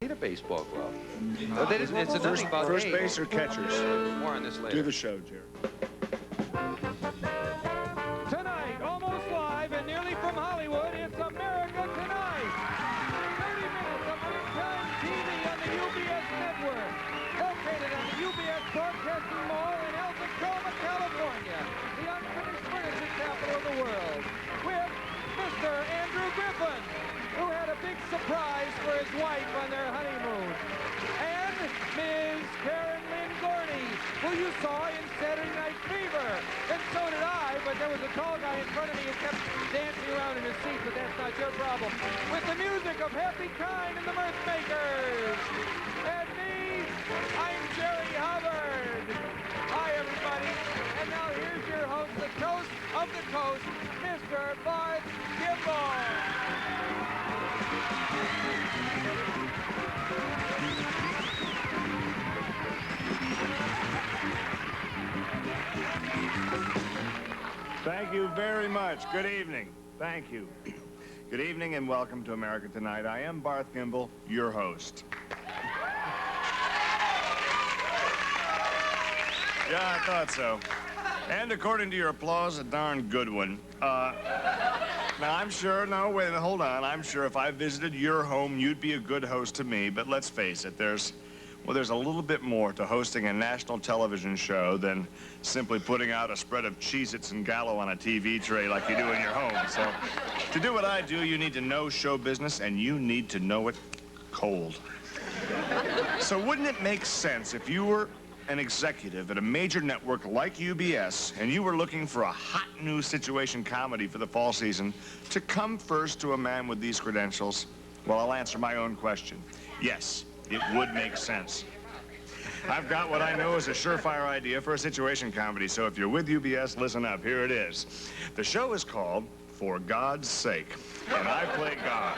need a baseball glove. But it's nothing about First age. base or catchers? More on this later. Do the show, Jerry. Tonight, almost live and nearly from Hollywood, it's America Tonight. 30 minutes of big-time TV on the UBS network. Located on the UBS Broadcasting Mall in El Tacoma, California, the unfinished furniture capital of the world, with Mr. Andrew Griffin, who had a big surprise for his wife on their honeymoon, and Ms. Karen Lynn Gorney, who you saw in Saturday Night Fever. And so did I, but there was a tall guy in front of me who kept dancing around in his seat, but that's not your problem. With the music of Happy Kind and the Mirthmakers. And me, I'm Jerry Hubbard. Hi, everybody. And now here's your host, the toast of the coast, Mr. Bart Kimball. Thank you very much. Good evening. Thank you. Good evening and welcome to America Tonight. I am Barth Gimbel, your host. Yeah, I thought so. And according to your applause, a darn good one. Now, I'm sure, no, wait, hold on. I'm sure if I visited your home, you'd be a good host to me. But let's face it, there's a little bit more to hosting a national television show than simply putting out a spread of Cheez-Its and Gallo on a TV tray like you do in your home. So, to do what I do, you need to know show business, and you need to know it cold. So wouldn't it make sense if you were an executive at a major network like UBS, and you were looking for a hot new situation comedy for the fall season, to come first to a man with these credentials? Well, I'll answer my own question. Yes, it would make sense. I've got what I know is a surefire idea for a situation comedy, so if you're with UBS, listen up. Here it is. The show is called For God's Sake, and I play God.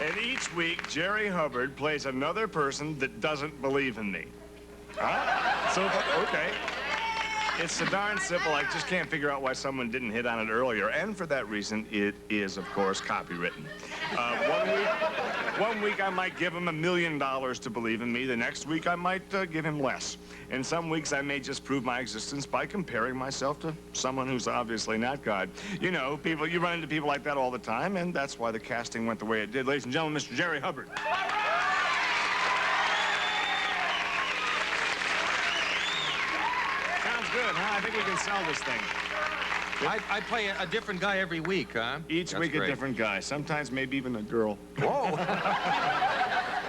And each week, Jerry Hubbard plays another person that doesn't believe in me. So, okay. It's so darn simple, I just can't figure out why someone didn't hit on it earlier. And for that reason, it is, of course, copywritten. One week I might give him $1 million to believe in me. The next week I might give him less. And some weeks I may just prove my existence by comparing myself to someone who's obviously not God. You know, people, you run into people like that all the time, and that's why the casting went the way it did. Ladies and gentlemen, Mr. Jerry Hubbard. Good, huh? I think we can sell this thing. I play a different guy every week, huh? Each week a different guy. Sometimes maybe even a girl. Whoa.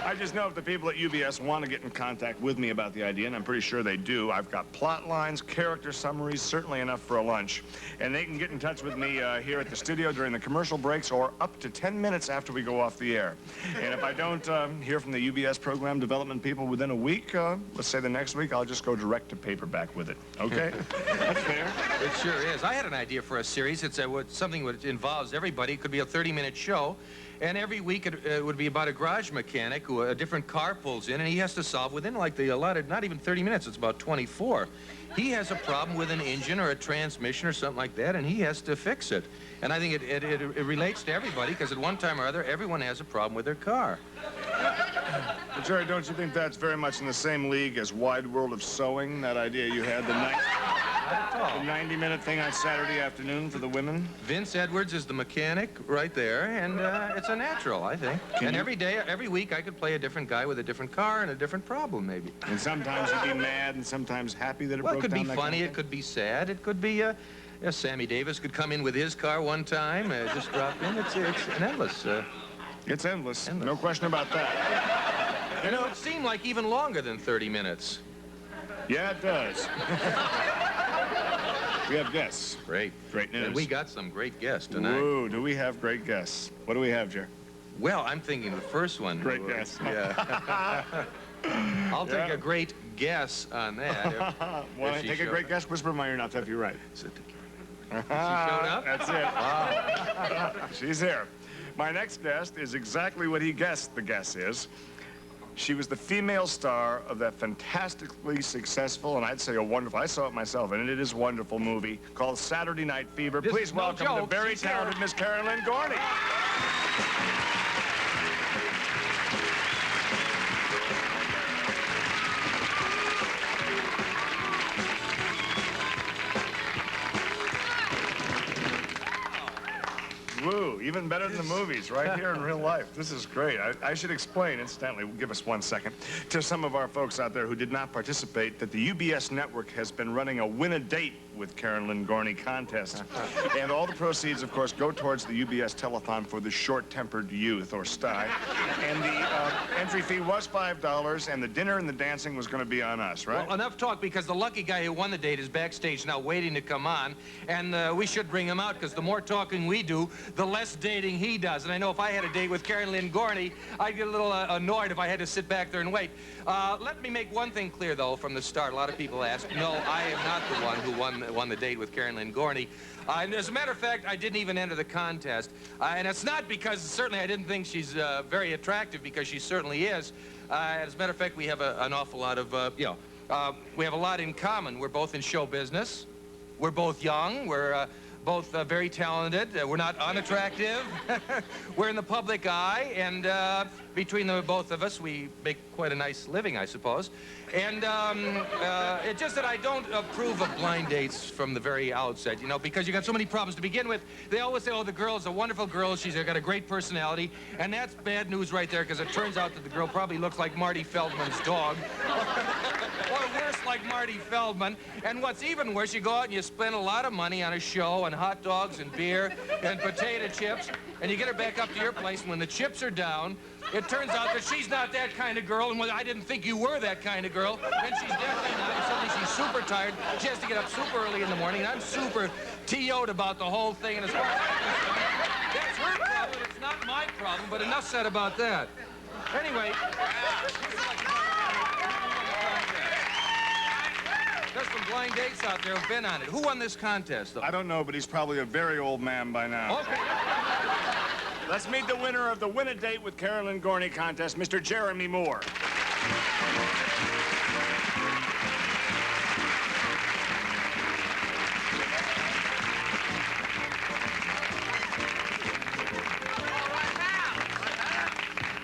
I just know if the people at UBS want to get in contact with me about the idea, and I'm pretty sure they do, I've got plot lines, character summaries, certainly enough for a lunch. And they can get in touch with me here at the studio during the commercial breaks or up to 10 minutes after we go off the air. And if I don't hear from the UBS program development people within a week, let's say the next week, I'll just go direct to paperback with it. Okay? That's fair. It sure is. I had an idea for a series. It's something that involves everybody. It could be a 30-minute show. And every week it would be about a garage mechanic who a different car pulls in, and he has to solve within like the allotted, not even 30 minutes, it's about 24. He has a problem with an engine or a transmission or something like that, and he has to fix it. And I think it relates to everybody, because at one time or other, everyone has a problem with their car. But Jerry, don't you think that's very much in the same league as Wide World of Sewing, that idea you had the night? The 90-minute thing on Saturday afternoon for the women? Vince Edwards is the mechanic right there, and it's a natural, I think. Every week, I could play a different guy with a different car and a different problem, maybe. And sometimes you'd be mad and sometimes happy that it broke down. Well, it could be funny, it could be sad, it could be, Sammy Davis could come in with his car one time, just drop in. It's an endless. It's endless. No question about that. You know, it seemed like even longer than 30 minutes. Yeah, it does. We have guests. Great. Great news. And we got some great guests tonight. Ooh, do we have great guests? What do we have, Jer? Well, I'm thinking the first one. Great guest. Yeah. I'll take a great guess on that. Want to take a great guess? Whisper in my ear, and I'll tell you right. She showed up? That's it. Wow. She's here. My next guest is exactly what he guessed the guess is. She was the female star of that fantastically successful, and I'd say a wonderful, I saw it myself, and it is a wonderful movie called Saturday Night Fever. This Please is no welcome the joke. very She's here. talented Miss Karen Lynn Gorney. Woo, even better than the movies, right here in real life. This is great. I should explain, incidentally, give us 1 second, to some of our folks out there who did not participate, that the UBS network has been running a win-a-date with Karen Lynn Gorney contest. And all the proceeds, of course, go towards the UBS telethon for the short-tempered youth, or STY. And the entry fee was $5, and the dinner and the dancing was going to be on us, right? Well, enough talk, because the lucky guy who won the date is backstage now waiting to come on, and we should bring him out, because the more talking we do, the less dating he does. And I know if I had a date with Karen Lynn Gorney, I'd get a little annoyed if I had to sit back there and wait. Let me make one thing clear, though, from the start. A lot of people ask, no, I am not the one who won the date with Karen Lynn Gorney. And as a matter of fact, I didn't even enter the contest. And it's not because, certainly, I didn't think she's very attractive, because she certainly is. As a matter of fact, we have an awful lot of, we have a lot in common. We're both in show business. We're both young. We're both very talented. We're not unattractive. We're in the public eye, and between the both of us, we make quite a nice living, I suppose. And it's just that I don't approve of blind dates from the very outset, you know, because you got so many problems to begin with. They always say, oh, the girl's a wonderful girl. She's got a great personality. And that's bad news right there, because it turns out that the girl probably looks like Marty Feldman's dog. Or worse, like Marty Feldman. And what's even worse, you go out and you spend a lot of money on a show and hot dogs and beer and potato chips, and you get her back up to your place, and when the chips are down, it turns out that she's not that kind of girl, and I didn't think you were that kind of girl, and she's definitely not, and suddenly she's super tired. She has to get up super early in the morning, and I'm super TO'd about the whole thing, and as far as I'm concerned, that's her problem, it's not my problem, but enough said about that. Anyway, there's some blind dates out there who've been on it. Who won this contest, though? I don't know, but he's probably a very old man by now. Okay. Let's meet the winner of the Win-A-Date with Karen Lynn Gorney contest, Mr. Jeremy Moore.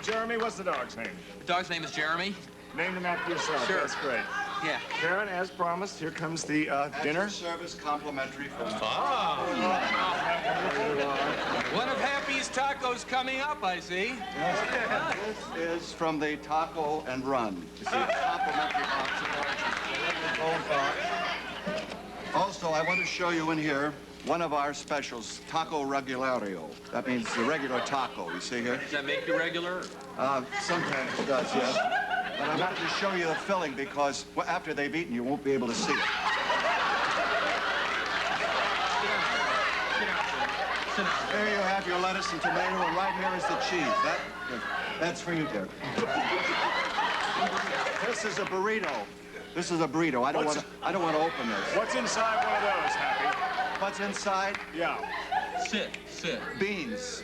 Jeremy, what's the dog's name? The dog's name is Jeremy. Name him after yourself. Sure. That's great. Yeah. Karen, as promised, here comes the dinner. Service complimentary from One of Happy's tacos coming up, I see. This is from the Taco and Run. You see, complimentary box of orange box. Also, I want to show you in here one of our specials, Taco Regulario. That means the regular taco, you see here? Does that make you regular? Sometimes it does, yes. But I wanted to show you the filling because after they've eaten, you won't be able to see it. There you have your lettuce and tomato, and right here is the cheese. That's for you, dear. This is a burrito. This is a burrito. I don't want to open this. What's inside one of those, Happy? What's inside? Yeah. Sit. Beans.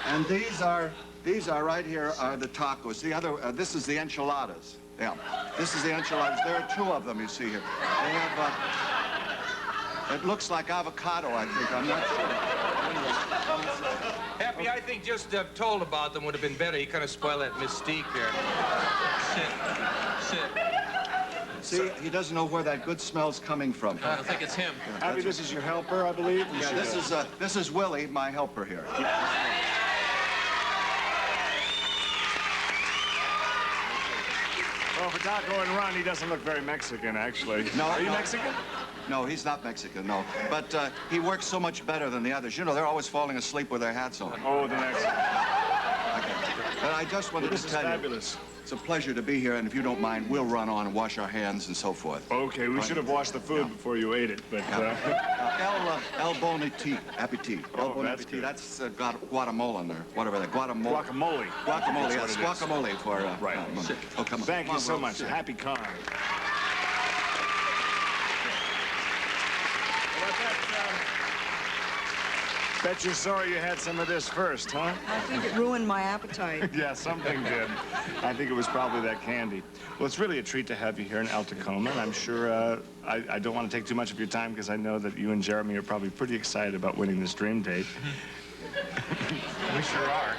And these are right here are the tacos. The other, this is the enchiladas. Yeah, this is the enchiladas. There are two of them, you see here. They have, it looks like avocado, I think. I'm not sure. Happy, I think just told about them would have been better. You kind of spoil that mystique there. Sit. See, he doesn't know where that good smell's coming from. I don't think it's him. Happy, this is your helper, I believe? Yeah, this is Willie, my helper here. Well, for Taco and Run, he doesn't look very Mexican, actually. No, Are you no. Mexican? No, he's not Mexican, no. But he works so much better than the others. You know, they're always falling asleep with their hats on. Oh, the Mexican. And I just wanted This to is tell fabulous. you, it's a pleasure to be here, and if you don't mind, we'll run on and wash our hands and so forth. Okay, we should have washed the food before you ate it, but... El bon appetit. El bon that's appetit. good. That's Guatemalan or whatever that. Guacamole. Guacamole. Guacamole, That's yes. what it is. Guacamole for... Right. Oh, come on. Thank Come you on, so Will. much. Sit. Happy con. Bet you're sorry you had some of this first, huh? I think it ruined my appetite. Yeah, something did. I think it was probably that candy. Well, it's really a treat to have you here in El Tacoma, and I'm sure I don't want to take too much of your time because I know that you and Jeremy are probably pretty excited about winning this dream date. We sure are.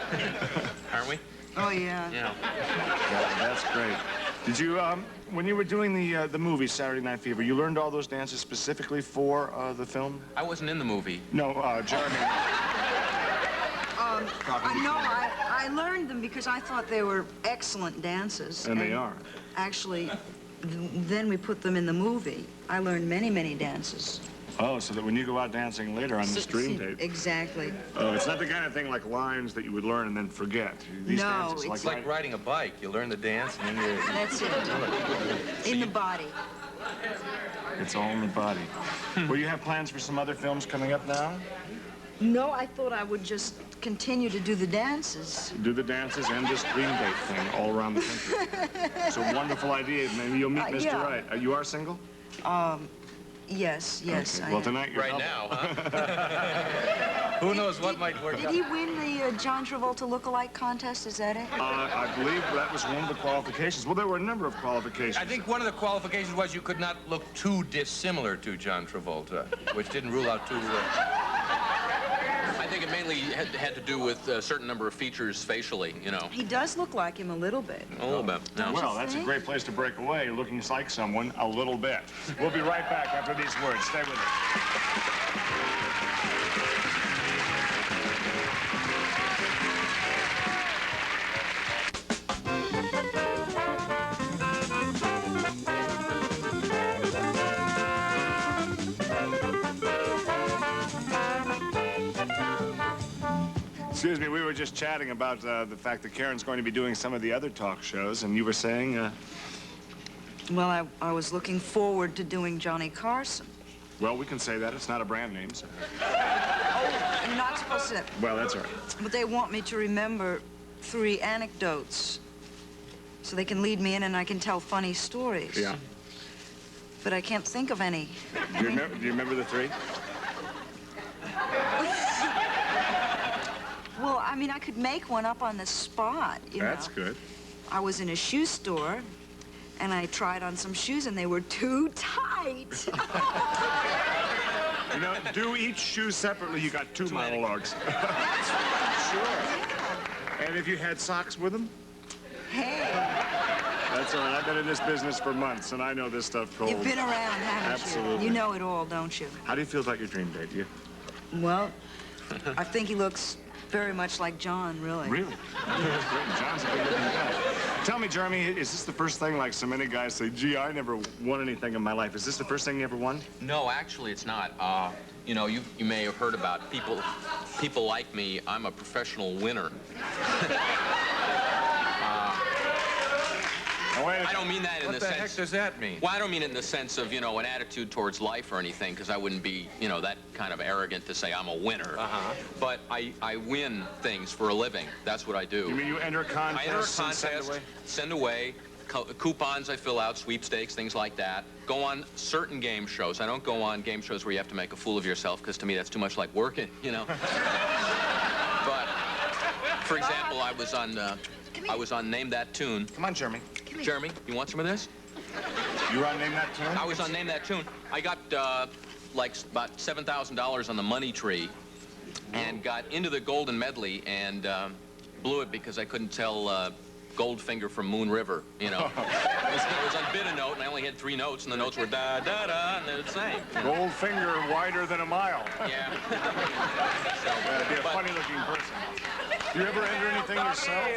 Aren't we? Oh, yeah. Yeah. Yeah, that's great. Did you, when you were doing the movie Saturday Night Fever, you learned all those dances specifically for the film? I wasn't in the movie. No, Jeremy. I learned them because I thought they were excellent dances. And they are. Actually, then we put them in the movie. I learned many, many dances. Oh, so that when you go out dancing later on this dream date. Exactly. Oh, it's not the kind of thing like lines that you would learn and then forget. These No, dances, it's It's like riding a bike. You learn the dance and then you... That's it. In the body. It's all in the body. Well, you have plans for some other films coming up now? No, I thought I would just continue to do the dances. Do the dances and this dream date thing all around the country. It's a wonderful idea. Maybe you'll meet Mr. Yeah. Right. You are single? Yes, yes. Okay. I Well, am. tonight you're Right double. now, huh? Who knows what might work Did out. he win the John Travolta lookalike contest? Is that it? I believe that was one of the qualifications. Well, there were a number of qualifications. I think one of the qualifications was you could not look too dissimilar to John Travolta, which didn't rule out too... I think it mainly had to do with a certain number of features facially, you know. He does look like him a little bit. A little bit. No. Well, that's a great place to break away, looking like someone a little bit. We'll be right back after these words. Stay with us. Excuse me, we were just chatting about the fact that Karen's going to be doing some of the other talk shows, and you were saying, Well, I was looking forward to doing Johnny Carson. well, we can say that. It's not a brand name, so. I'm not supposed to, Well, that's all right. but they want me to remember 3 anecdotes so they can lead me in and I can tell funny stories. Yeah. But I can't think of any. Do you remember the 3? Well, I mean, I could make one up on the spot, you know. That's good. I was in a shoe store, and I tried on some shoes, and they were too tight. You know, do each shoe separately. You got 2 monologues. That's right. Sure. And if you had socks with them? Hey, That's all right. I've been in this business for months, and I know this stuff cold. you've been around, haven't Absolutely. you? You know it all, don't you? How do you feel about your dream date? You Well, I think he looks very much like John, really. really? That's great. John's a good-looking guy. Tell me, Jeremy, is this the first thing, like so many guys say, gee, I never won anything in my life. Is this the first thing you ever won? No, actually, it's not. You know, you may have heard about people like me. I'm a professional winner. I don't mean that in What the the sense... heck does that mean? Well, I don't mean it in the sense of, you know, an attitude towards life or anything, because I wouldn't be, you know, that kind of arrogant to say I'm a winner. Uh-huh. But I win things for a living. That's what I do. You mean you enter a contest? I enter a and send contest, away? send away, coupons I fill out, sweepstakes, things like that. Go on certain game shows. I don't go on game shows where you have to make a fool of yourself, because to me that's too much like working, you know. But, for example, I was on Name That Tune. Come on, Jeremy. Jeremy, you want some of this? You want to name that tune? I was on Name That Tune. I got like about $7,000 on the money tree and got into the golden medley and blew it because I couldn't tell Goldfinger from Moon River, you know. It was on bid a note, and I only had 3 notes, and the notes were da, da, da, and they're the same. Goldfinger wider than a mile. Yeah. That'd be a funny-looking person. Do you ever enter anything yourself?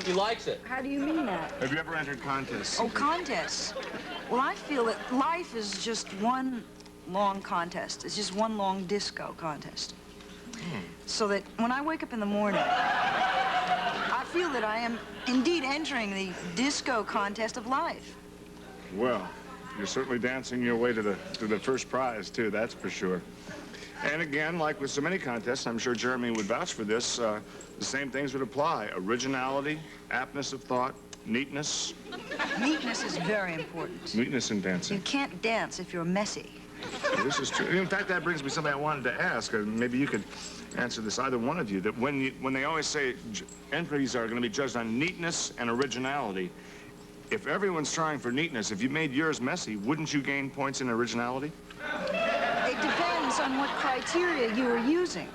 He likes it. How do you mean that? Have you ever entered contests? Oh, contests. Well, I feel that life is just one long contest. It's just one long disco contest. So that when I wake up in the morning, I feel that I am indeed entering the disco contest of life. Well, you're certainly dancing your way to the first prize, too, that's for sure. And again, like with so many contests, I'm sure Jeremy would vouch for this, the same things would apply. Originality, aptness of thought, neatness. Neatness is very important. Neatness in You dancing. can't dance if you're messy. This is true. In fact, that brings me to something I wanted to ask. Maybe you could answer this, either one of you. That when they always say entries are going to be judged on neatness and originality, if everyone's trying for neatness, if you made yours messy, wouldn't you gain points in originality? It depends on what criteria you are using.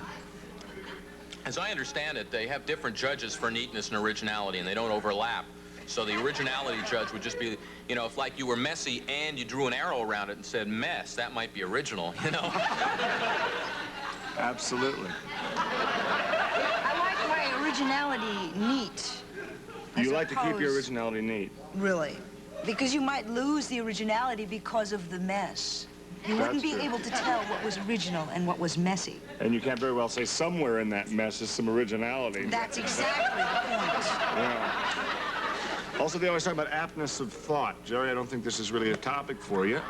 As I understand it, they have different judges for neatness and originality, and they don't overlap. So the originality judge would just be, you know, if like you were messy and you drew an arrow around it and said mess, that might be original, you know? Absolutely. I like my originality neat. You like to keep your originality neat. Really. Because you might lose the originality because of the mess. You wouldn't be able to tell what was original and what was messy. And you can't very well say somewhere in that mess is some originality. That's exactly the point. Yeah. Also, they always talk about aptness of thought. Jerry, I don't think this is really a topic for you.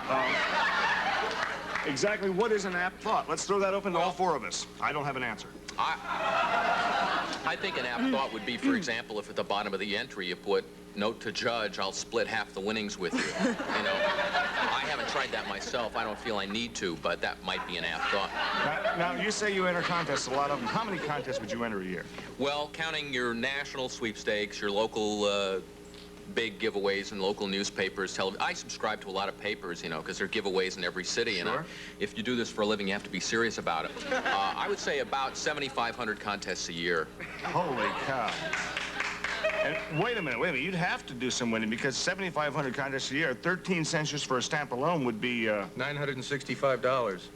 Exactly what is an apt thought? Let's throw that open to all four of us. I don't have an answer. I think an apt thought would be, for example, if at the bottom of the entry you put, note to judge, I'll split half the winnings with you. You know, I haven't tried that myself. I don't feel I need to, but that might be an apt thought. Now, you say you enter contests, a lot of them. How many contests would you enter a year? Well, counting your national sweepstakes, your local big giveaways in local newspapers, I subscribe to a lot of papers, you know, because there are giveaways in every city. Sure. And if you do this for a living, you have to be serious about it. I would say about 7,500 contests a year. Holy cow. And wait a minute. You'd have to do some winning because 7,500 contests a year, 13 cents just for a stamp alone would be... $965.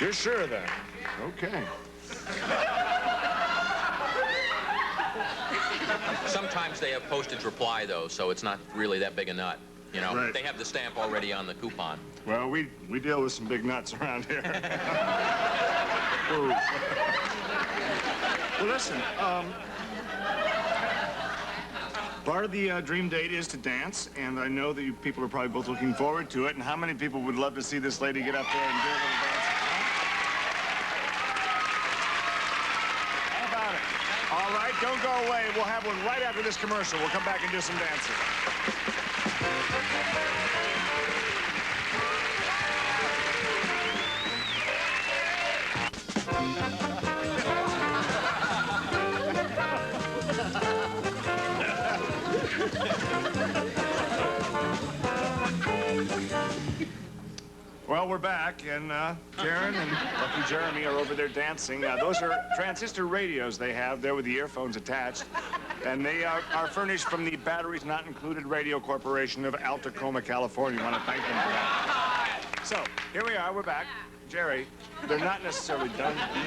You're sure of that? Okay. Sometimes they have postage reply, though, so it's not really that big a nut. You know, Right. They have the stamp already on the coupon. Well, we deal with some big nuts around here. Ooh. Well, listen, part of the dream date is to dance, and I know that you people are probably both looking forward to it. And how many people would love to see this lady get up there and do a little dance? How about it? All right, don't go away. We'll have one right after this commercial. We'll come back and do some dancing. Well, we're back, and Karen and Lucky Jeremy are over there dancing. Those are transistor radios they have there with the earphones attached, and they are furnished from the Batteries Not Included Radio Corporation of Altacoma, California. I want to thank them for that. So, here we are, we're back. Jerry, they're not necessarily done eating.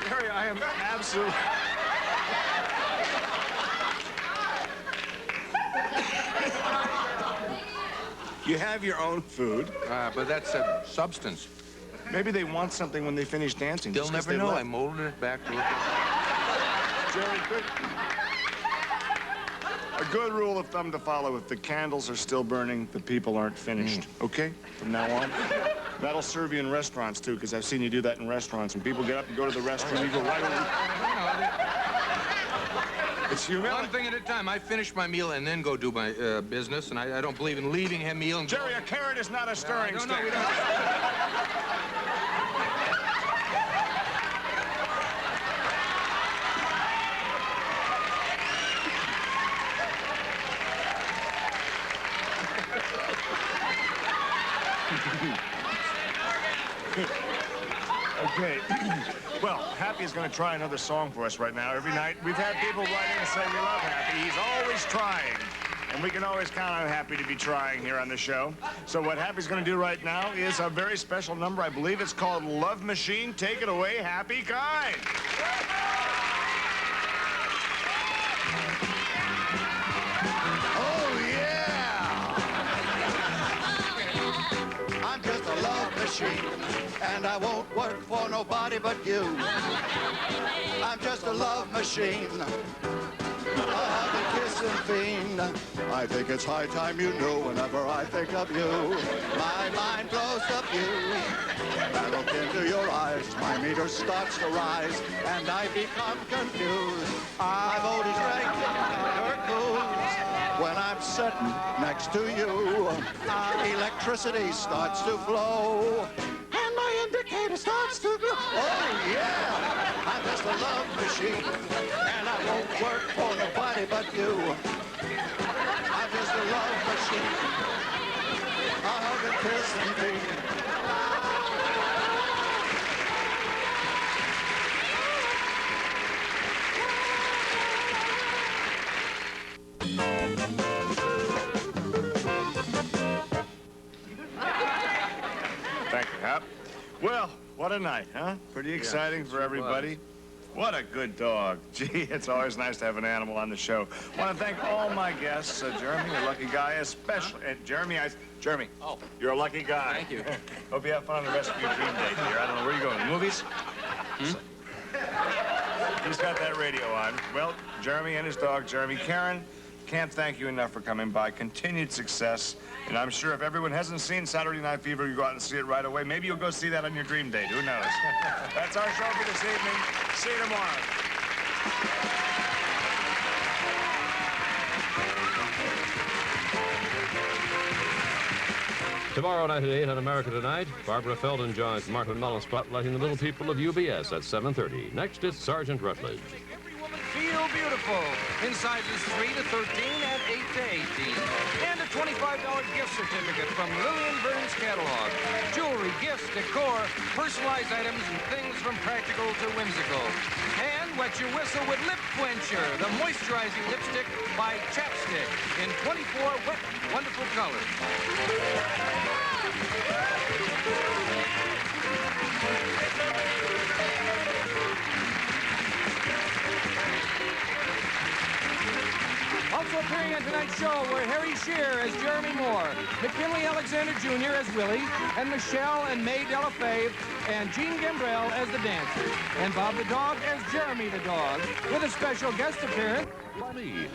Jerry, I am absolutely... You have your own food. But that's a substance. Maybe they want something when they finish dancing. They'll never know. I molded it back to Jerry, a good rule of thumb to follow. If the candles are still burning, the people aren't finished. Okay? From now on. That'll serve you in restaurants, too, because I've seen you do that in restaurants. When people get up and go to the restroom, you go right over. It's humility. One thing at a time. I finish my meal and then go do my business, and I don't believe in leaving a meal and Jerry, a carrot is not a stirring stick. No, we don't. Okay. Well, Happy is going to try another song for us right now. Every night, we've had people write in and say we love Happy. He's always trying. And we can always count on Happy to be trying here on the show. So what Happy's going to do right now is a very special number. I believe it's called Love Machine. Take it away, Happy Kind. Oh, yeah! I'm just a love machine, and I won't work for nobody but you. I'm just a love machine. kissing fiend. I think it's high time you knew whenever I think of you. My mind blows up you. I look into your eyes, my meter starts to rise, and I become confused. My vote is right on her clues. When I'm sitting next to you, electricity starts to flow, and my indicator starts to glow. Oh, yeah, I'm just a love machine, and I won't work for nobody but you. I'm just a love machine, a hug and kiss and be. Thank you, Hap. Well, what a night, huh? Pretty exciting for everybody. What a good dog. Gee, it's always nice to have an animal on the show. Want to thank all my guests. Jeremy, you're a lucky guy, especially. Jeremy, Oh. you're a lucky guy. Thank you. Hope you have fun on the rest of your dream date here. I don't know, where are you going, the movies? He's got that radio on. Well, Jeremy and his dog, Jeremy. Karen, can't thank you enough for coming by. Continued success. And I'm sure if everyone hasn't seen Saturday Night Fever, you go out and see it right away. Maybe you'll go see that on your dream date. Who knows? That's our show for this evening. See you tomorrow. Tomorrow night at 8 on America Tonight, Barbara Feldon joins Martin Mullen spotlighting the little people of UBS at 7:30. Next, it's Sergeant Rutledge. Every woman feel beautiful in sizes 3 to 13 and 8 to 18. And a $25 gift certificate from Lillian Burns catalog. Jewelry, gifts, decor, personalized items, and things from practical to whimsical. And wet your whistle with Lip Quencher, the moisturizing lipstick by Chapstick in 24 wet, wonderful colors. Also appearing on tonight's show were Harry Shearer as Jeremy Moore, McKinley Alexander Jr. as Willie, and Michelle and May Delafave, and Jean Gambrell as the dancer, and Bob the dog as Jeremy the dog, with a special guest appearance by me.